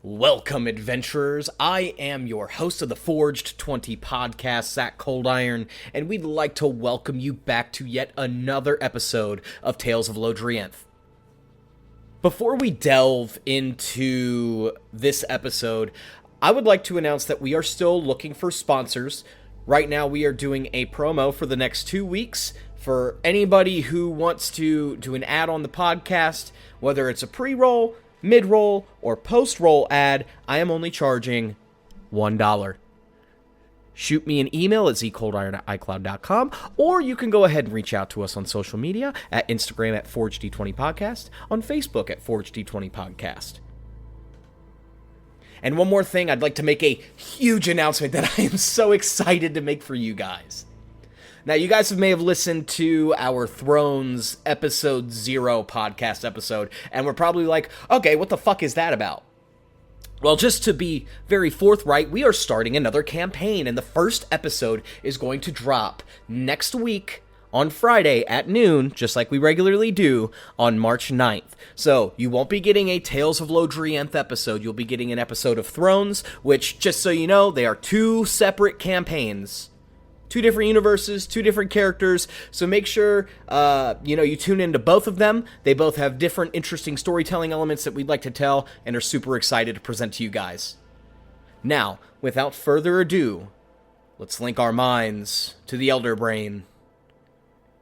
Welcome, adventurers. I am your host of the Forged 20 podcast, Zach Coldiron, and we'd like to welcome you back to yet another episode of Tales of Lodrienth. Before we delve into this episode, I would like to announce that we are still looking for sponsors. Right now, we are doing a promo for the next 2 weeks for anybody who wants to do an ad on the podcast, whether it's a pre-roll, mid-roll, or post-roll ad. I am only charging $1. Shoot me an email at zcoldiron@icloud.com, or you can go ahead and reach out to us on social media at Instagram at ForgeD20Podcast, on Facebook at ForgeD20Podcast. And one more thing, I'd like to make a huge announcement that I am so excited to make for you guys. Now, you guys may have listened to our Thrones Episode 0 podcast episode, and we're probably like, okay, what the fuck is that about? Well, just to be very forthright, we are starting another campaign, and the first episode is going to drop next week on Friday at noon, just like we regularly do, on March 9th. So, you won't be getting a Tales of Lodrienth episode, you'll be getting an episode of Thrones, which, just so you know, they are two separate campaigns. Two different universes, two different characters, so make sure, you tune into both of them. They both have different interesting storytelling elements that we'd like to tell, and are super excited to present to you guys. Now, without further ado, let's link our minds to the Elder Brain,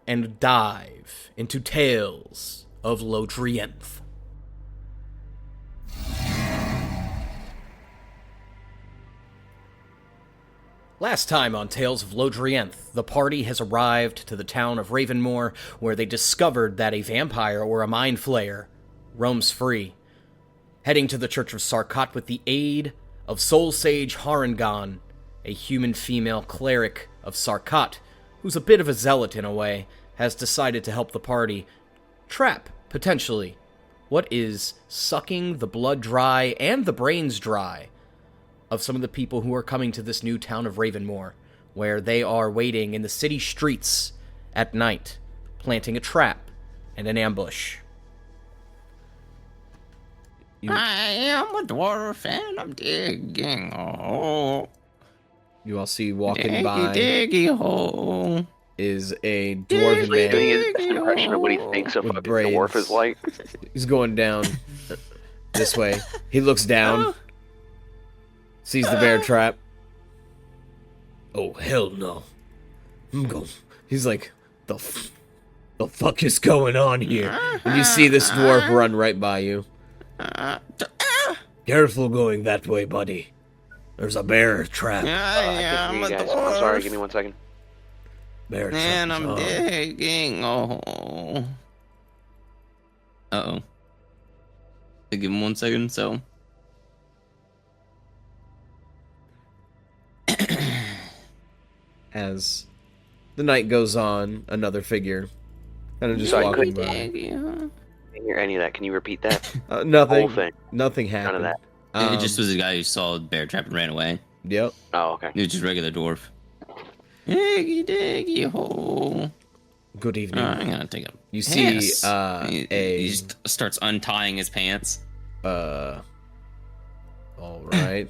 and dive into Tales of Lodrienth. Last time on Tales of Lodrienth, the party has arrived to the town of Ravenmoor, where they discovered that a vampire or a Mind Flayer roams free. Heading to the Church of Sarkat with the aid of Soul Sage Harangon, a human female cleric of Sarkat, who's a bit of a zealot in a way, has decided to help the party trap, potentially, what is sucking the blood dry and the brains dry of some of the people who are coming to this new town of Ravenmoor, where they are waiting in the city streets at night, planting a trap and an ambush. I am a dwarf and I'm digging a hole. You all see walking Diggy, by diggy hole. is a dwarven man. Doing his best impression of what he thinks a With fucking braids. dwarf is like. He's going down this way. He looks down, sees the bear trap. Oh, hell no. He's like, the fuck is going on here? And you see this dwarf run right by you. Careful going that way, buddy. There's a bear trap. I'm a I'm dwarf. sorry, give me 1 second. Bear trap. And I'm on. digging a hole. Uh-oh. Give him 1 second, so... As the night goes on, another figure kind of just Sorry, walking by. I didn't hear any of that. Can you repeat that? Nothing. Whole thing. Nothing None happened. of that. It just was a guy who saw a bear trap and ran away. Yep. Oh, okay. He was just regular dwarf. Diggy, diggy hole. Good evening. I'm gonna take a You see, piss. He a just starts untying his pants. all right.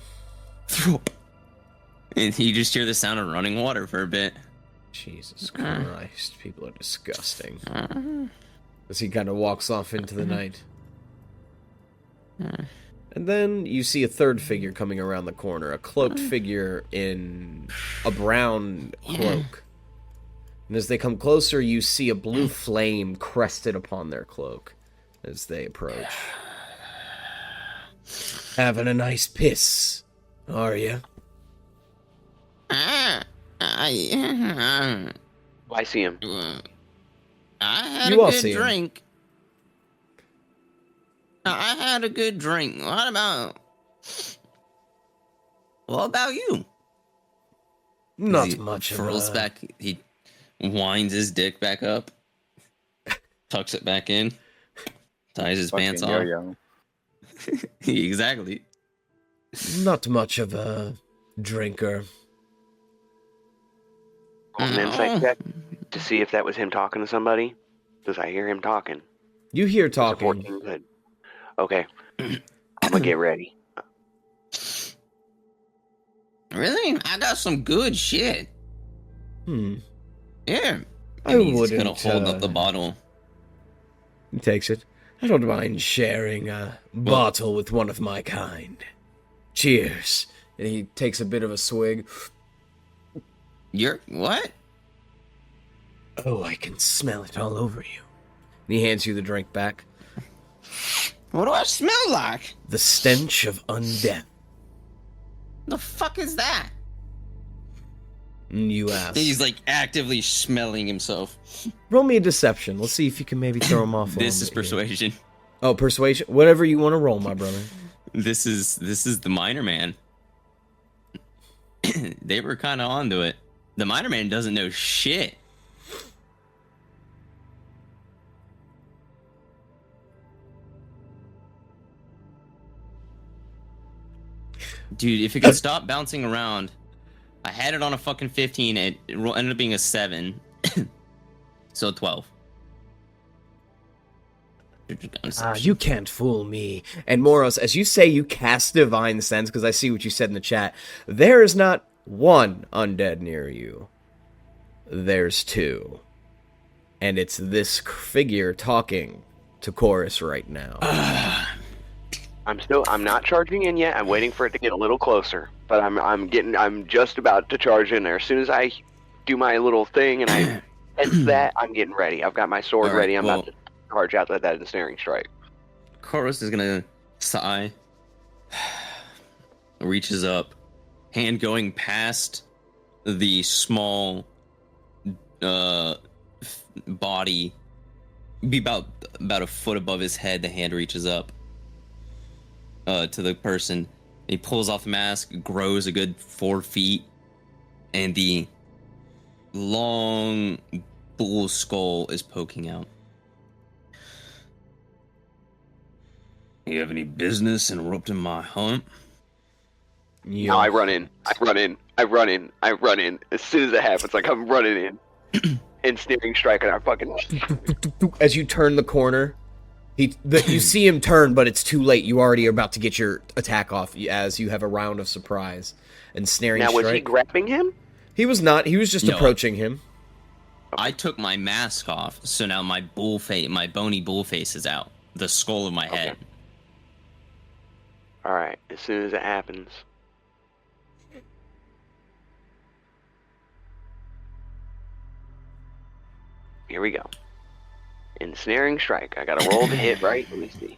And you just hear the sound of running water for a bit. Jesus Christ, people are disgusting. As he kind of walks off into the night. And then you see a third figure coming around the corner, a cloaked figure in a brown cloak. And as they come closer, you see a blue flame crested upon their cloak as they approach. Having a nice piss, are you? I I see him. had You a all good see him. drink. I had a good drink. What about you? Not He much of furls a... back. He winds his dick back up, tucks it back in, ties his pants off. Yo-yo. Exactly. Not much of a drinker. Roll an insight check to see if that was him talking to somebody. Because I hear him talking. You hear It's a talking. 14, good. Okay. I'm gonna get ready. Really? I got some good shit. Yeah. I He's gonna wouldn't, hold up the bottle. He takes it. I don't mind sharing a bottle with one of my kind. Cheers. And he takes a bit of a swig. You're what? Oh, I can smell it all over you. And he hands you the drink back. What do I smell like? The stench of undeath. The fuck is that? And you ask. He's like actively smelling himself. Roll me a deception. Let's see if you can maybe throw him off. This is persuasion. Oh, persuasion. Whatever you want to roll, my brother. This is the Miner Man. They were kind of onto it. The Miner Man doesn't know shit. Dude, if it could stop bouncing around, I had it on a fucking 15. It ended up being a 7. So 12. You can't fool me. And Moros, as you say you cast Divine Sense, because I see what you said in the chat, there is not one undead near you. There's 2. And it's this figure talking to Chorus right now. I'm not charging in yet. I'm waiting for it to get a little closer. But I'm just about to charge in there. As soon as I do my little thing and I sense that, I'm getting ready. I've got my sword ready. I'm about to charge out that ensnaring strike. Chorus is gonna sigh, reaches up, hand going past the small body, be about a foot above his head. The hand reaches up to the person. He pulls off the mask, grows a good 4 feet, and the long bull skull is poking out. You have any business interrupting my hunt? Yeah. No, I run in. As soon as it happens, like I'm running in. Ensnaring strike, and I fucking... As you turn the corner, you see him turn, but it's too late. You already are about to get your attack off as you have a round of surprise. Ensnaring strike. Now, was he grabbing him? He was not. He was just approaching him. I took my mask off, so now my bony bull face is out. The skull of my head. Alright, as soon as it happens. Here we go. Ensnaring strike. I gotta roll to hit, right? Let me see.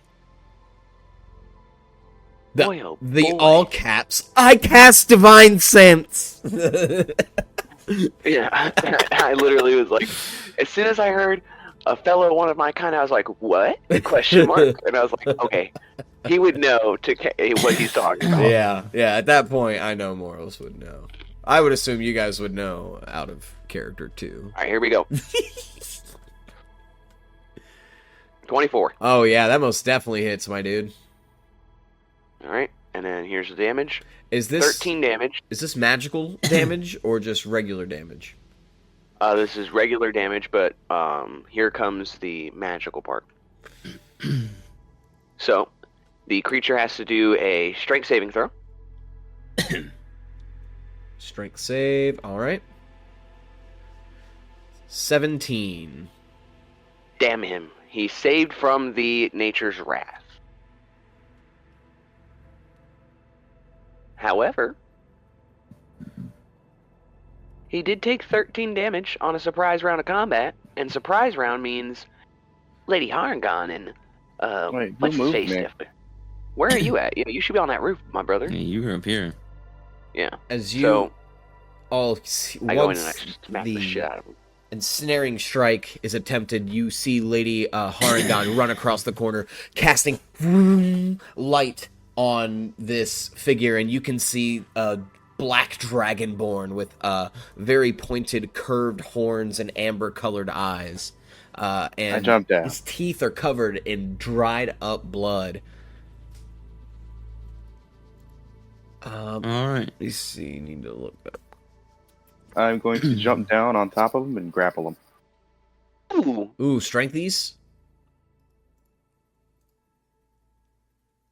The all caps. I cast Divine Sense! Yeah, I literally was like, as soon as I heard a fellow one of my kind, I was like, what? Question mark? And I was like, okay. He would know what he's talking about. Yeah. At that point, I know Moros would know. I would assume you guys would know out of character too. All right, here we go. 24. Oh yeah, that most definitely hits, my dude. All right, and then here's the damage. Is this 13 damage? Is this magical damage or just regular damage? This is regular damage, but here comes the magical part. So, the creature has to do a strength saving throw. Strength save, alright. 17. Damn him. He saved from the nature's wrath. However, he did take 13 damage on a surprise round of combat, and surprise round means Lady Harangon and what's his face? Where are you at? You should be on that roof, my brother. Yeah, you were up here. Yeah. As you all I go in and I smack the shit out of him. Ensnaring strike is attempted. You see Lady Harangon run across the corner, casting light on this figure, and you can see a black dragonborn with very pointed, curved horns and amber-colored eyes. And I jumped down. His teeth are covered in dried-up blood. All right. Let me see. Need to look up. I'm going to jump down on top of him and grapple him. Ooh, strengthies?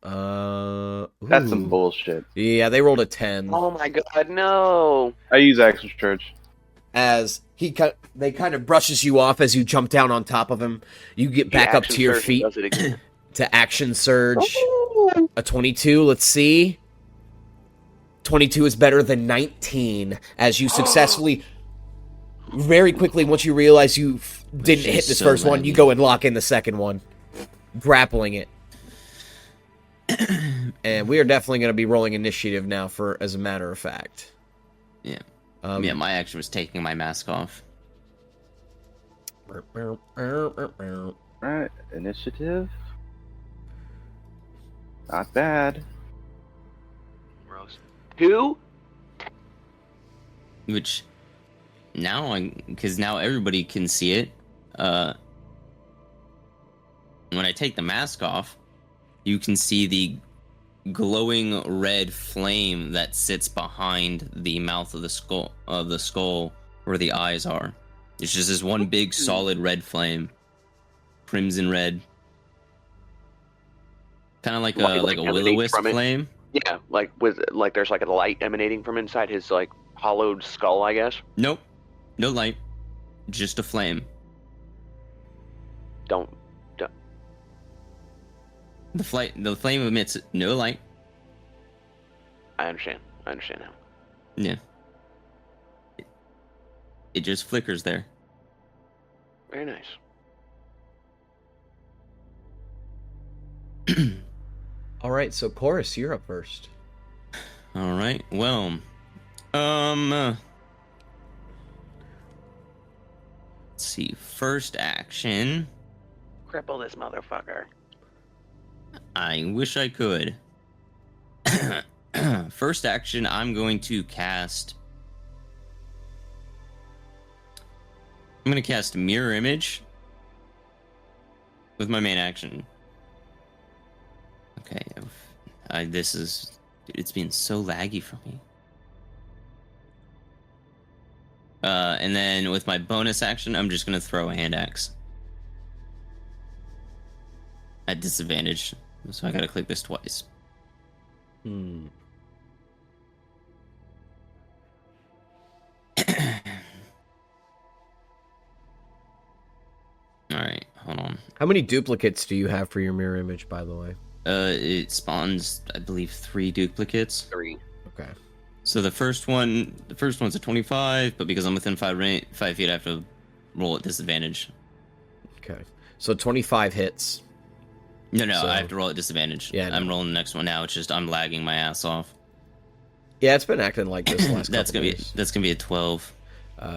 Ooh, That's some Ooh. bullshit. Yeah, they rolled a 10. Oh my god, no! I use action surge. As they kind of brushes you off as you jump down on top of him. You get back up to your feet Does it again. to action surge. Oh. A 22, let's see. 22 is better than 19 as you successfully, very quickly, once you realize you didn't hit this first one, you go and lock in the second one, grappling it. And we are definitely going to be rolling initiative now, as a matter of fact. Yeah. Yeah, my action was taking my mask off. Alright, initiative. Not bad. Gross. 2? Which, because now everybody can see it. When I take the mask off, you can see the glowing red flame that sits behind the mouth of the skull where the eyes are. It's just this one big solid red flame, crimson red, kind of like a will-o-wisp flame. Yeah, like there's like a light emanating from inside his like hollowed skull, I guess. Nope, no light, just a flame. Don't. The flame emits no light. I understand now. Yeah. It just flickers there. Very nice. All right, so Chorus, you're up first. All right. Well, let's see. First action. Cripple this motherfucker. I wish I could. First action, I'm going to cast. I'm going to cast Mirror Image with my main action. Okay. This is. Dude, it's been so laggy for me. And then with my bonus action, I'm just going to throw a hand axe. At disadvantage. So I gotta click this twice. Alright, hold on. How many duplicates do you have for your mirror image, by the way? It spawns, I believe, 3 duplicates. 3. Okay. So the first one's a 25, but because I'm within 5 feet, I have to roll at disadvantage. Okay. So 25 hits. No, So- I have to roll at disadvantage. Yeah, I'm no. rolling the next one now. It's just I'm lagging my ass off. Yeah, it's been acting like this the last That's couple gonna be days. that's gonna be a 12.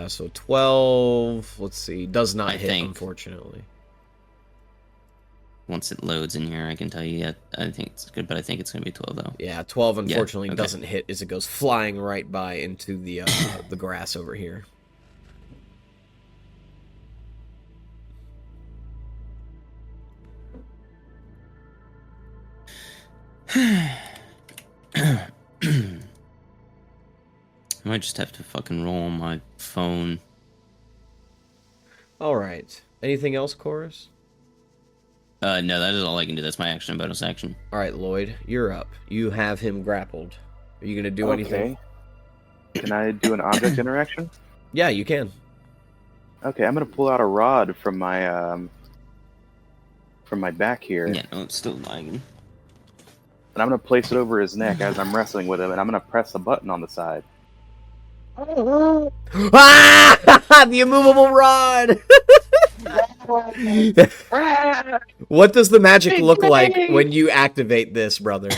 So 12, let's see, does not I hit, think. unfortunately. Once it loads in here, I can tell you. Yeah, I think it's good, but I think it's gonna be 12 though. Yeah, 12 unfortunately okay. doesn't hit as it goes flying right by into the the grass over here. I might just have to fucking roll on my phone. All right. Anything else, Chorus? No, that is all I can do. That's my action and bonus action. All right, Lloyd, you're up. You have him grappled. Are you going to do anything? Can I do an object interaction? Yeah, you can. Okay, I'm gonna pull out a rod from my back here, Yeah, no, it's still lagging. and I'm gonna place it over his neck as I'm wrestling with him, and I'm gonna press a button on the side. Ah! The immovable rod! What does the magic look like when you activate this, brother?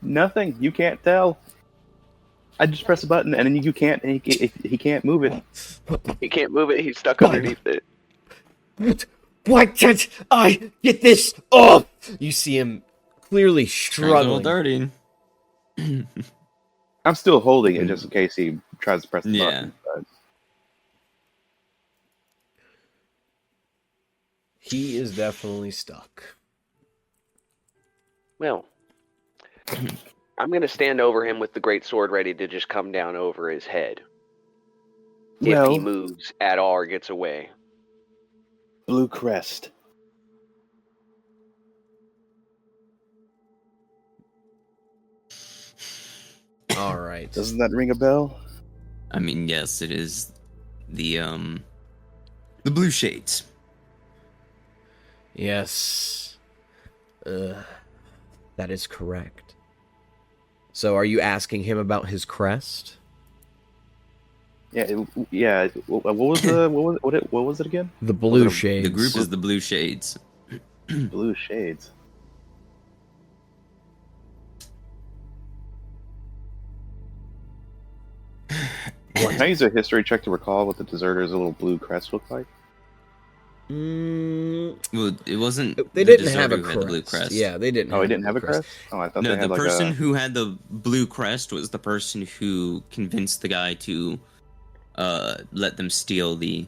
Nothing. You can't tell. I just press a button, and then you can't. And he can't move it. He can't move it. He's stuck underneath it. Why can't I get this off? You see him clearly A struggling. little dirty. I'm still holding it just in case he tries to press the Yeah. button. But He is definitely stuck. Well, I'm going to stand over him with the great sword ready to just come down over his head. If he well, moves at all or gets away. blue crest. All right. Doesn't that ring a bell? I mean, yes, it is the blue shades. Yes. That is correct. So, are you asking him about his crest? Yeah. What was it again? The blue Was it shades. The group is the blue shades. Blue shades. Can I use a history check to recall what the deserter's little blue crest looked like? Well, it wasn't. They the didn't have a deserter who had the blue crest. crest. Yeah, they didn't. Oh, he didn't have a crest? Oh, I thought No, they had the like person a... who had the blue crest was the person who convinced the guy to let them steal the.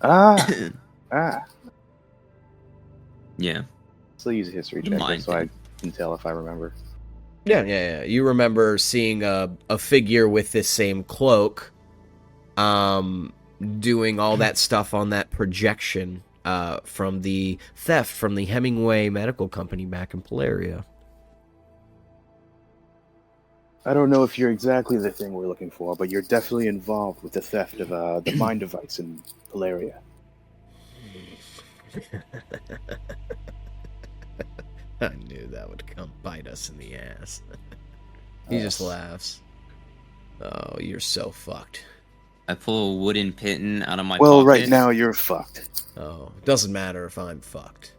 Ah! Yeah. Still use a history check Mine so I thing. can tell if I remember. Yeah. You remember seeing a figure with this same cloak, doing all that stuff on that projection, from the theft from the Hemingway Medical Company back in Polaria. I don't know if you're exactly the thing we're looking for, but you're definitely involved with the theft of the mind device in Polaria. I knew that would come bite us in the ass. He just laughs. Oh, you're so fucked. I pull a wooden piton out of my Well, pocket. right now you're fucked. Oh, doesn't matter if I'm fucked.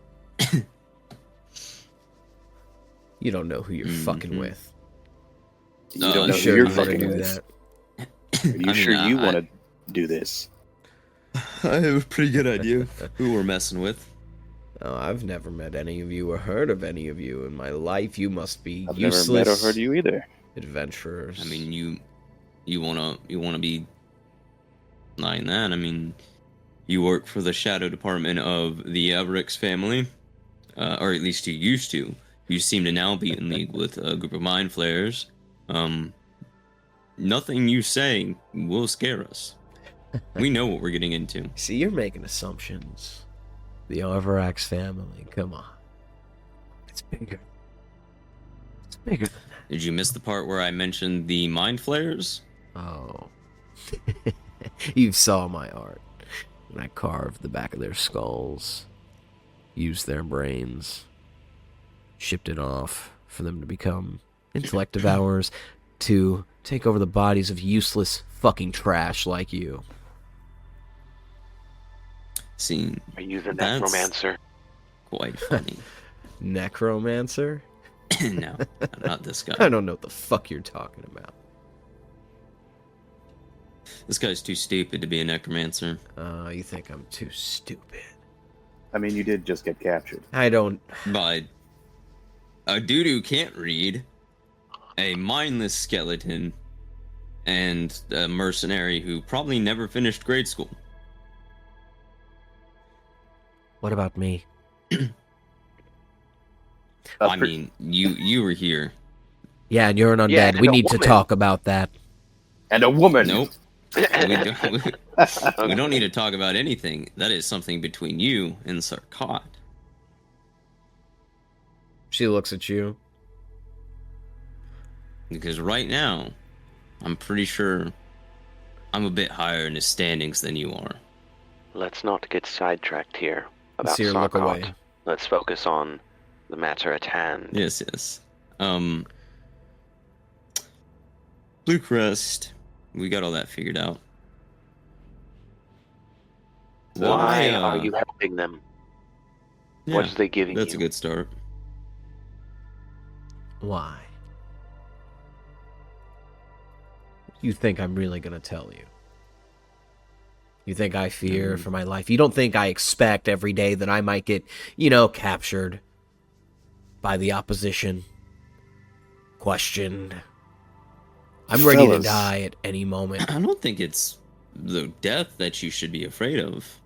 You don't know who you're fucking with. You I'm don't know Sure, who you're you wanna fucking do with. that. Are you I mean, sure you I- want to do this? I have a pretty good idea who we're messing with. Oh, I've never met any of you or heard of any of you in my life. You must be I've useless never met or heard of you either. adventurers. I mean, you wanna be denying that? I mean, you work for the shadow department of the Averix family, or at least you used to. You seem to now be in league with a group of Mind Flayers. Nothing you say will scare us. We know what we're getting into. See, you're making assumptions. The Arvarax family, come on. It's bigger. It's bigger than that. Did you miss the part where I mentioned the Mind Flayers? Oh. You saw my art. When I carved the back of their skulls, used their brains, shipped it off for them to become intellect devourers, to take over the bodies of useless fucking trash like you. See, Are you the That's- necromancer? quite funny. Necromancer? No, not this guy. I don't know what the fuck you're talking about. This guy's too stupid to be a necromancer. You think I'm too stupid. I mean, you did just get captured. I don't... By a dude who can't read, a mindless skeleton, and a mercenary who probably never finished grade school. What about me? I mean, you were here. Yeah, and you're an undead. Yeah, and we a need to woman. talk about that. And a woman. Nope. We don't need to talk about anything. That is something between you and Sarkot. She looks at you. Because right now, I'm pretty sure I'm a bit higher in his standings than you are. Let's not get sidetracked here about See her look Sarkot. away. Let's focus on the matter at hand. Yes. Blue Crest. We got all that figured out. Why are you helping them? What is they giving That's you? a good start. Why? You think I'm really gonna tell you? You think I fear for my life? You don't think I expect every day that I might get, captured by the opposition, questioned? I'm ready to Fellas. die at any moment. I don't think it's the death that you should be afraid of.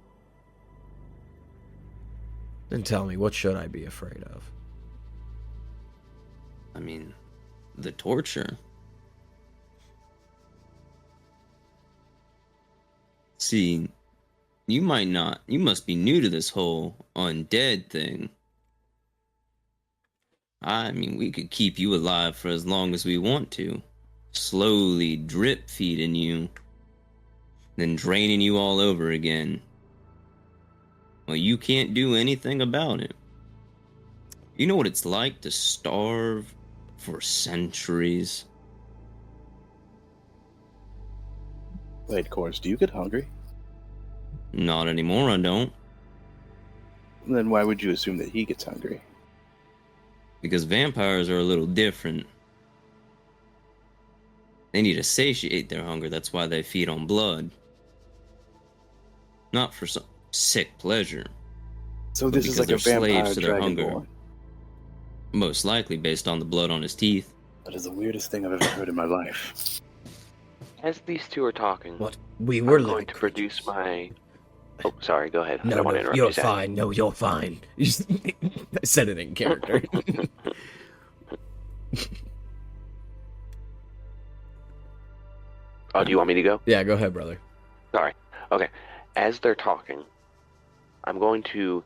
Then tell me, what should I be afraid of? I mean, the torture. See, you must be new to this whole undead thing. I mean, we could keep you alive for as long as we want to. slowly drip feeding you, then draining you all over again. Well, you can't do anything about it. You know what it's like to starve for centuries? Wait, Cores, do you get hungry? Not anymore, I don't. Then why would you assume that he gets hungry? Because vampires are a little different. They need to satiate their hunger, that's why they feed on blood. Not for some sick pleasure. So this is like a vampire to their hunger. dragonborn. Most likely based on the blood on his teeth. That is the weirdest thing I've ever heard in my life. As these two are talking, What? We were I'm going living to produce my... Oh, sorry, go ahead. I No, don't want to no, interrupt you're you, Zach. fine. No, you're fine. I said it in character. Oh, do you want me to go? Yeah, go ahead, brother. Sorry. Okay. As they're talking, I'm going to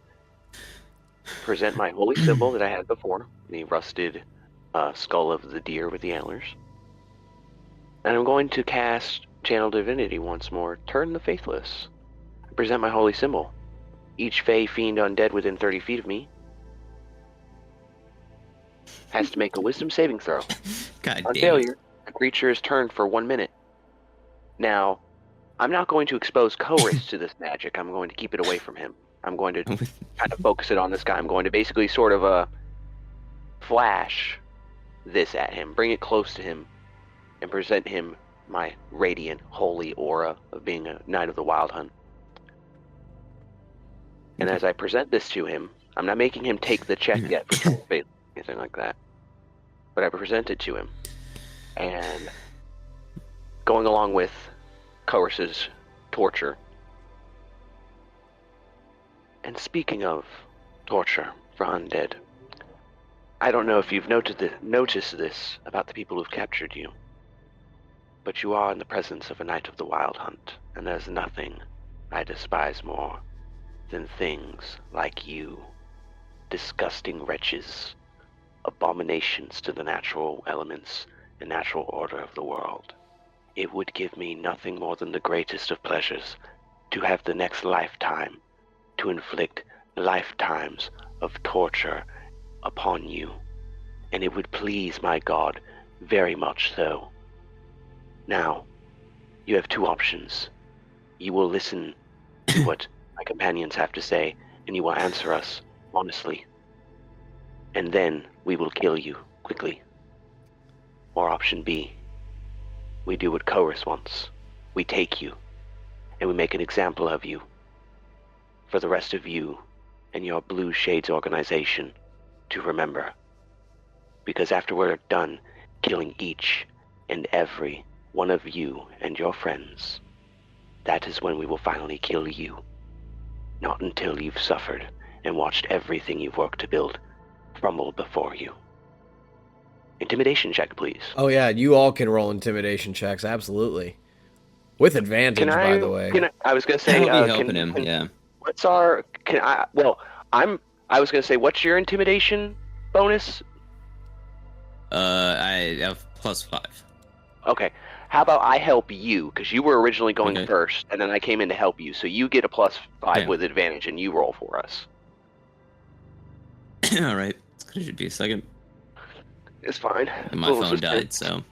present my holy symbol that I had before, the rusted skull of the deer with the antlers. And I'm going to cast Channel Divinity once more, Turn the Faithless. I present my holy symbol. Each fey, fiend, undead within 30 feet of me has to make a wisdom saving throw. God On damn failure, the creature is turned for 1 minute. Now, I'm not going to expose Chorus to this magic. I'm going to keep it away from him. I'm going to it. kind of focus it on this guy. I'm going to basically sort of flash this at him, bring it close to him, and present him my radiant, holy aura of being a Knight of the Wild Hunt. And as I present this to him, I'm not making him take the check yet for faith, anything like that. But I present it to him. And going along with Chorus's torture. And speaking of torture for undead, I don't know if you've noticed this about the people who've captured you, but you are in the presence of a Knight of the Wild Hunt, and there's nothing I despise more than things like you, disgusting wretches, abominations to the natural elements and natural order of the world. It would give me nothing more than the greatest of pleasures to have the next lifetime to inflict lifetimes of torture upon you, and it would please my God very much so. Now, you have two options. You will listen to what my companions have to say, and you will answer us honestly. And then we will kill you quickly. Or option B, we do what Chorus wants. We take you, and we make an example of you for the rest of you and your Blue Shades organization to remember. Because after we're done killing each and every one of you and your friends, that is when we will finally kill you. Not until you've suffered and watched everything you've worked to build crumble before you. Intimidation check, please. Oh yeah, you all can roll intimidation checks, absolutely. With advantage, by the way. I was gonna say, I'll be helping him, yeah. What's our? I was gonna say, what's your intimidation bonus? I have +5. Okay. How about I help you, because you were originally going Okay. first, and then I came in to help you, so you get a +5 Yeah. with advantage, and you roll for us. Alright, it should be a second. It's fine. And my What was phone this died, thing?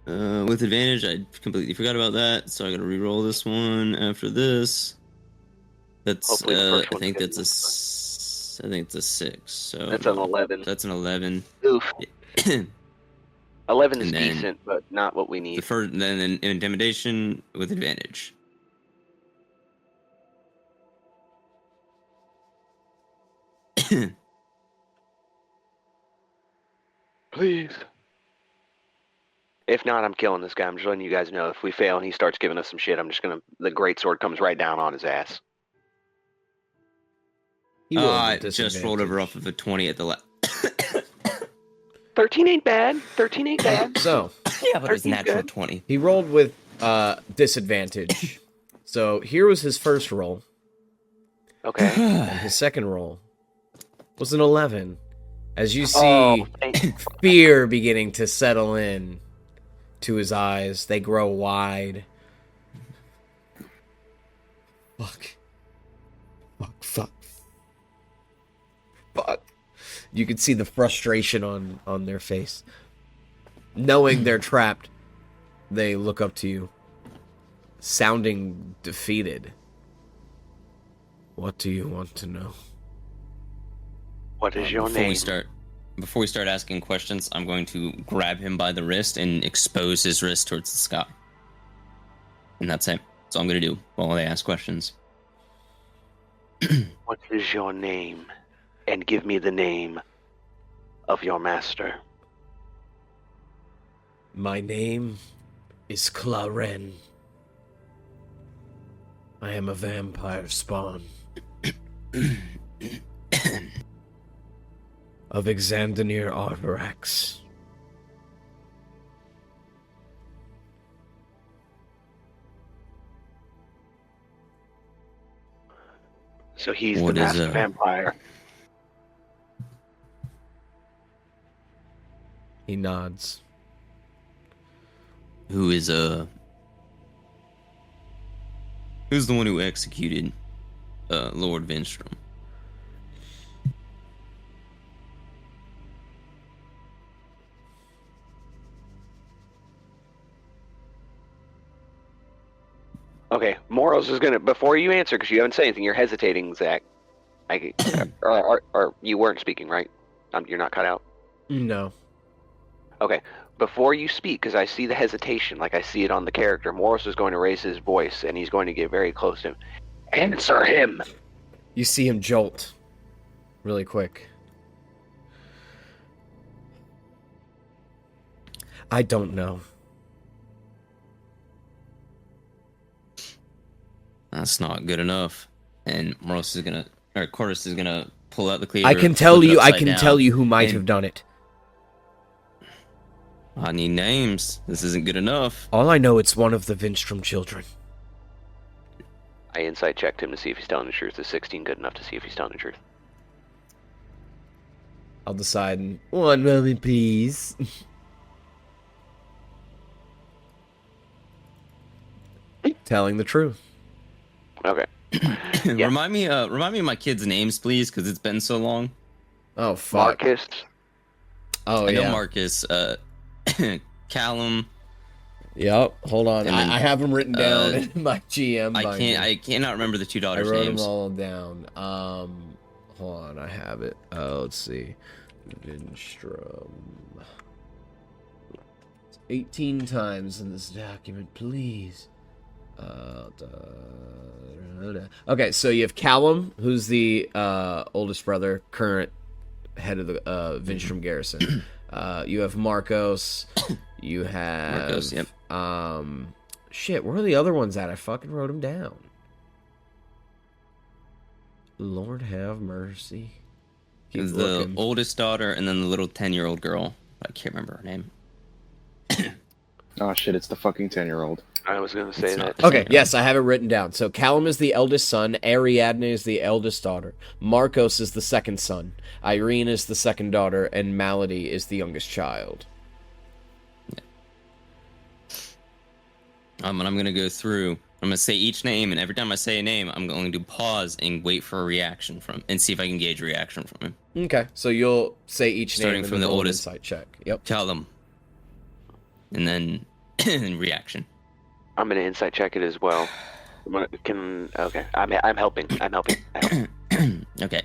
so. With advantage, I completely forgot about that, so I gotta re-roll this one after this. That's Hopefully the first I one's think good that's I think it's a 6. So That's an 11. That's an 11. Oof. 11 is And then decent, but not what we The need. first, then intimidation with advantage. Please. If not, I'm killing this guy. I'm just letting you guys know. If we fail and he starts giving us some shit, I'm just gonna... The greatsword comes right down on his ass. He rolled I with just rolled over off disadvantage. of a 20 at the last. 13 ain't bad. 13 ain't bad. So, Yeah, but it's 13's natural good. 20. he rolled with disadvantage. So, here was his first roll. Okay. And his second roll was an 11. As you see Oh, fear beginning to settle in to his eyes, they grow wide. Fuck. You can see the frustration on their face. Knowing they're trapped, they look up to you, sounding defeated. What do you want to know? what is your Before name? before we start asking questions, I'm going to grab him by the wrist and expose his wrist towards the sky. And that's it. That's all I'm going to do while they ask questions. What is your name? And give me the name of your master. My name is Claren. I am a vampire spawn of Exandonir Arvarax. So he's What the is master a- vampire. He nods. Who's the one who executed Lord Vinstrom? Okay, Moros is gonna, before you answer, because you haven't said anything, you're hesitating, Zach. Or you weren't speaking, right? You're not cut out. No. Okay, before you speak, because I see the hesitation, like I see it on the character, Morris is going to raise his voice, and he's going to get very close to him. Answer him! You see him jolt really quick. I don't know. That's not good enough. And Cordis is gonna pull out the cleaver. I can tell flip it you. I upside can down, tell you who might and have done it. I need names. This isn't good enough. All I know, it's one of the Vinstrom children. I insight checked him to see if he's telling the truth. Is 16 good enough to see if he's telling the truth? I'll decide in 1 moment, please. Telling the truth. Okay. Yeah. Remind me of my kids' names, please, because it's been so long. Oh fuck. Marcus. Oh I know yeah. Marcus, Callum. Yep. Hold on. And then, I have them written down in my GM. I cannot remember the two I daughters' wrote names. them all down. Hold on. I have it. Let's see. Vinstrom. 18 times in this document, please. Okay, so you have Callum, who's the oldest brother, current head of the Vinstrom garrison. You have Marcos. You have Marcos, yep. Shit, where are the other ones at? I fucking wrote them down. Lord have mercy. It was the oldest daughter and then the little 10-year-old girl. I can't remember her name. Oh shit, it's the fucking 10-year-old. I was going to say It's not that. the Okay, 10-year-old. yes, I have it written down. So Callum is the eldest son, Ariadne is the eldest daughter, Marcos is the second son, Irene is the second daughter, and Melody is the youngest child. And I'm gonna go through. I'm gonna say each name, and every time I say a name, I'm going to pause and wait for a reaction and see if I can gauge a reaction from him. Okay, so you'll say each Starting name from and the roll an oldest. insight check. Yep. Callum, and then reaction. I'm going to insight check it as well. Okay. I'm helping. I help. Okay.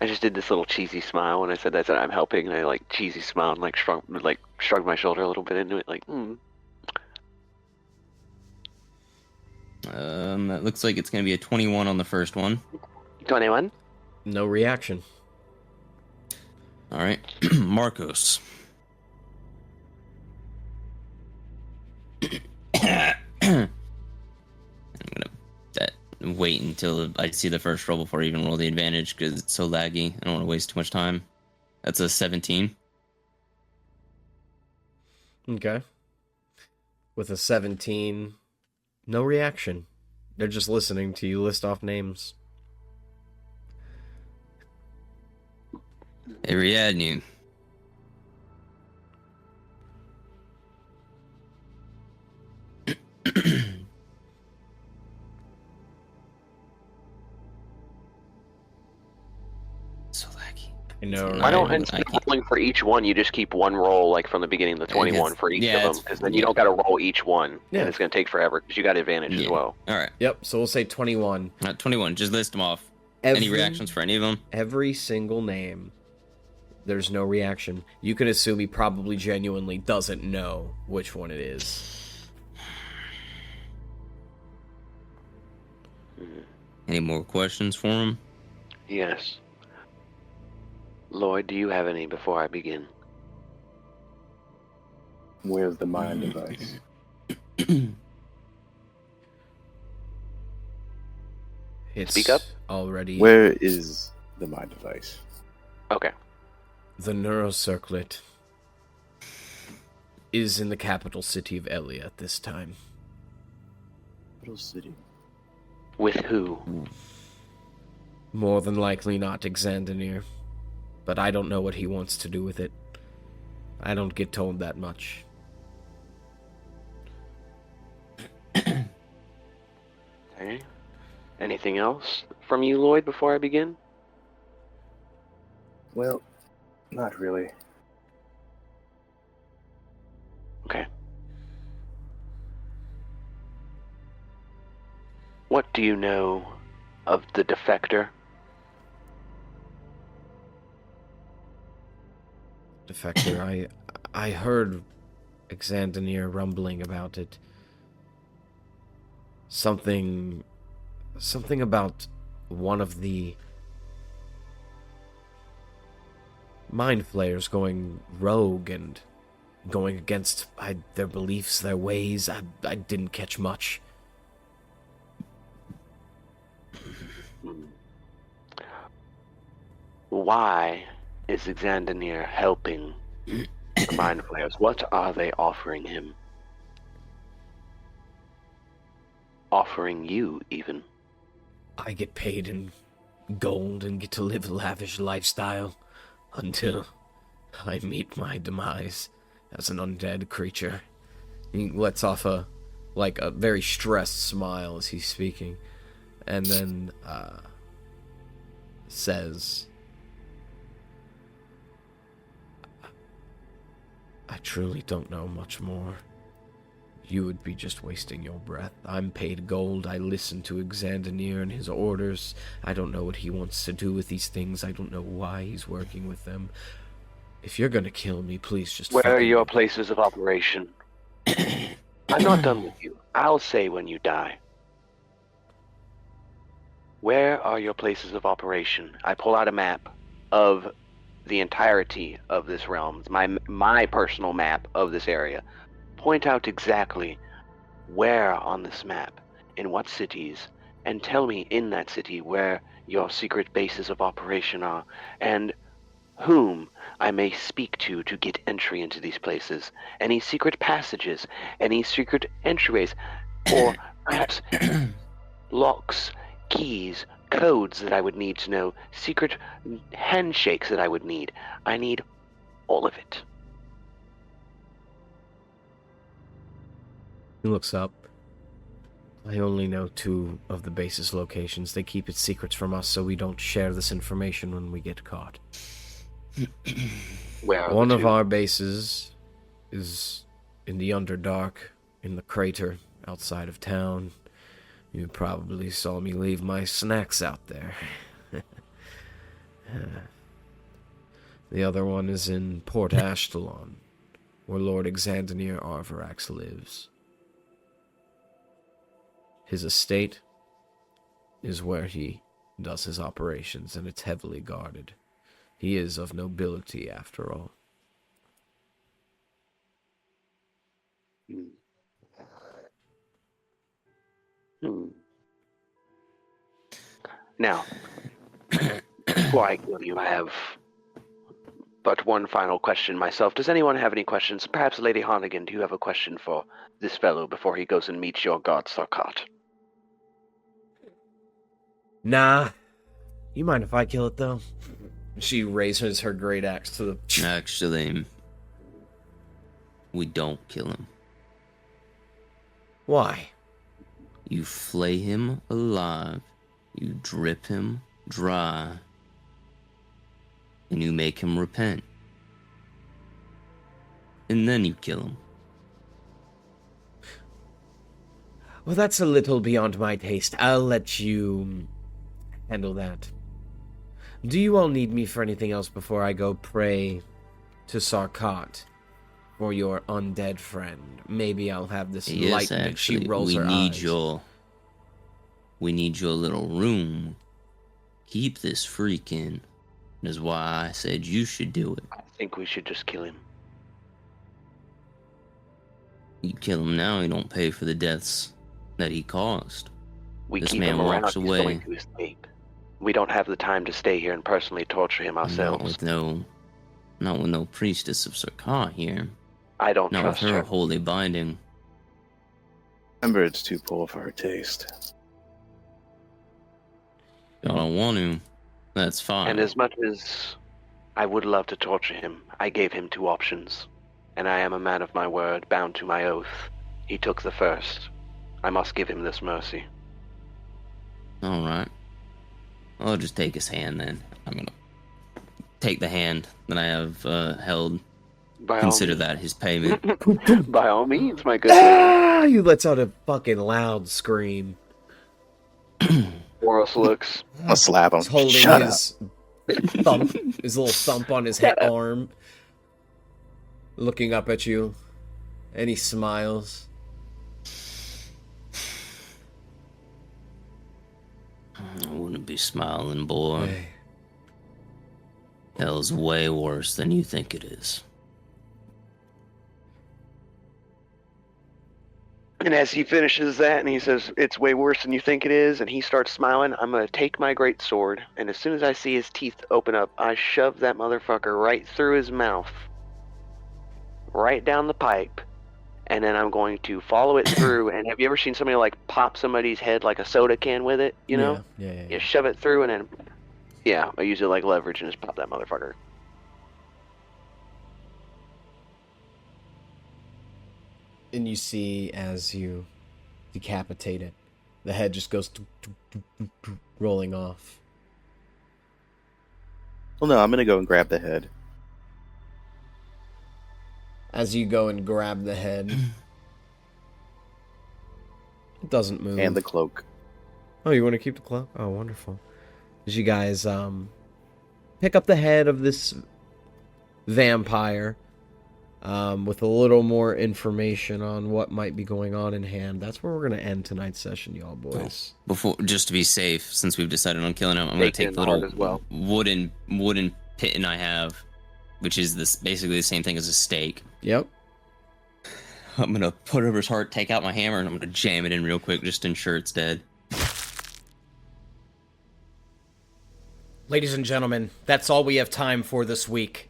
I just did this little cheesy smile when I said that. I said I'm helping, and I like cheesy smiled and like shrugged my shoulder a little bit into it, like. That looks like it's gonna be a 21 on the first one. 21. No reaction. All right, Marcos. I'm gonna wait until I see the first roll before I even roll the advantage because it's so laggy. I don't want to waste too much time. That's a 17. Okay. With a 17, no reaction. They're just listening to you list off names. Ariadne. So laggy. I know. Why don't, I instead of can't- rolling for each one, you just keep one roll, like from the beginning of the 21 for each yeah, of them, it's- because then you yeah. don't got to roll each one, Yeah. and it's going to take forever, because you got advantage as Yeah. well. All right. Yep, so we'll say 21. 21. Just list them off. Any reactions for any of them? Every single name. There's no reaction. You can assume he probably genuinely doesn't know which one it is. Any more questions for him? Yes. Lloyd, do you have any before I begin? Where's the mind device? It's Speak up. already... Where is the mind device? Okay. The neurocirclet is in the capital city of Elia at this time. Little city. With who? More than likely not Xandanir. But I don't know what he wants to do with it. I don't get told that much. Okay. Anything else from you, Lloyd, before I begin? Well, not really. Okay. What do you know of the defector? Defector, I heard Xandanir rumbling about it. Something about one of the Mind Flayers going rogue and going against their beliefs, their ways. I didn't catch much. Why is Xandanir helping the Mind Flayers? What are they offering him? Offering you, even. I get paid in gold and get to live a lavish lifestyle until I meet my demise as an undead creature. He lets off a very stressed smile as he's speaking, and then says, I truly don't know much more. You would be just wasting your breath. I'm paid gold. I listen to Xandanir and his orders. I don't know what he wants to do with these things. I don't know why he's working with them. If you're gonna kill me, please just... Where are fucking- your places of operation? I'm not done with you. I'll say when you die. Where are your places of operation? I pull out a map of the entirety of this realm. It's my personal map of this area. Point out exactly where on this map, in what cities, and tell me in that city where your secret bases of operation are, and whom I may speak to get entry into these places. Any secret passages, any secret entryways, or perhaps locks, keys, codes that I would need to know, secret handshakes that I would need. I need all of it. He looks up. I only know 2 of the base's locations. They keep its secrets from us so we don't share this information when we get caught. Where are One the of two? our bases is in the Underdark, in the crater outside of town. You probably saw me leave my snacks out there. The other one is in Port Ashtalon, where Lord Xandanir Arvarax lives. His estate is where he does his operations, and it's heavily guarded. He is of nobility, after all. Now, before I kill you, I have but one final question myself. Does anyone have any questions? Perhaps Lady Honnigan, do you have a question for this fellow before he goes and meets your god Sarkat? Nah. You mind if I kill it, though? She raises her great axe to the... Actually, we don't kill him. Why? You flay him alive, you drip him dry, and you make him repent. And then you kill him. Well, that's a little beyond my taste. I'll let you handle that. Do you all need me for anything else before I go pray to Sarkat for your undead friend? Maybe I'll have this light that she rolls her eyes. We need your little room. Keep this freak in. That's why I said you should do it. I think we should just kill him. You kill him now, you don't pay for the deaths that he caused. We This keep man him around. walks He's away. going to escape. We don't have the time to stay here and personally torture him ourselves. Not with no priestess of Sarkar here. I don't Not with trust her her. holy binding. Remember, it's too poor for her taste. I don't want to. That's fine. And as much as I would love to torture him, I gave him 2 options. And I am a man of my word, bound to my oath. He took the first. I must give him this mercy. Alright. I'll just take his hand then. I'm gonna take the hand that I have held. By Consider all that his payment. means, by all means, my good man. Ah! You lets out a fucking loud scream. Boros looks. I'll slap him. He's holding Shut up. his thump, his little thump on his head arm, looking up at you, and he smiles. I wouldn't be smiling, boy. Hey. Hell's way worse than you think it is. And as he finishes that and he says, it's way worse than you think it is, and he starts smiling, I'm going to take my great sword, and as soon as I see his teeth open up, I shove that motherfucker right through his mouth, right down the pipe, and then I'm going to follow it through. And have you ever seen somebody like pop somebody's head like a soda can with it, you know? Yeah. You shove it through and then, yeah, I use it like leverage and just pop that motherfucker. And you see as you decapitate it, the head just goes rolling off. Well, no, I'm gonna go and grab the head. As you go and grab the head, it doesn't move. And the cloak. Oh, you want to keep the cloak? Oh, wonderful. As you guys pick up the head of this vampire with a little more information on what might be going on in hand. That's where we're going to end tonight's session, y'all boys. Before, just to be safe, since we've decided on killing him, I'm going to take the little as well. wooden pitten I have, which is this basically the same thing as a stake. Yep. I'm going to put it over his heart, take out my hammer, and I'm going to jam it in real quick just to ensure it's dead. Ladies and gentlemen, that's all we have time for this week.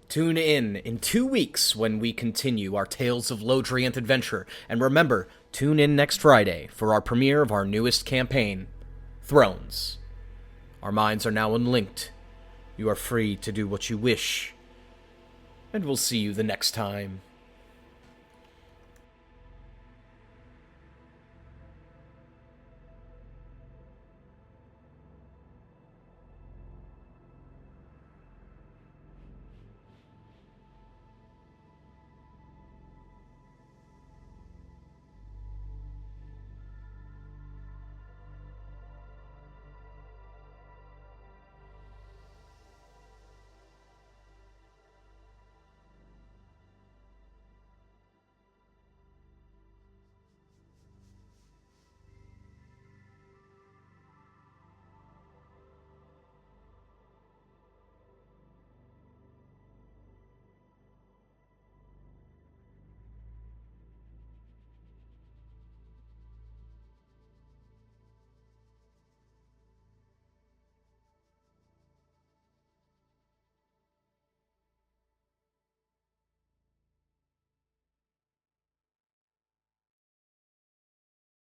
Tune in 2 weeks when we continue our Tales of Lodrienth adventure. And remember, tune in next Friday for our premiere of our newest campaign, Thrones. Our minds are now unlinked. You are free to do what you wish. And we'll see you the next time.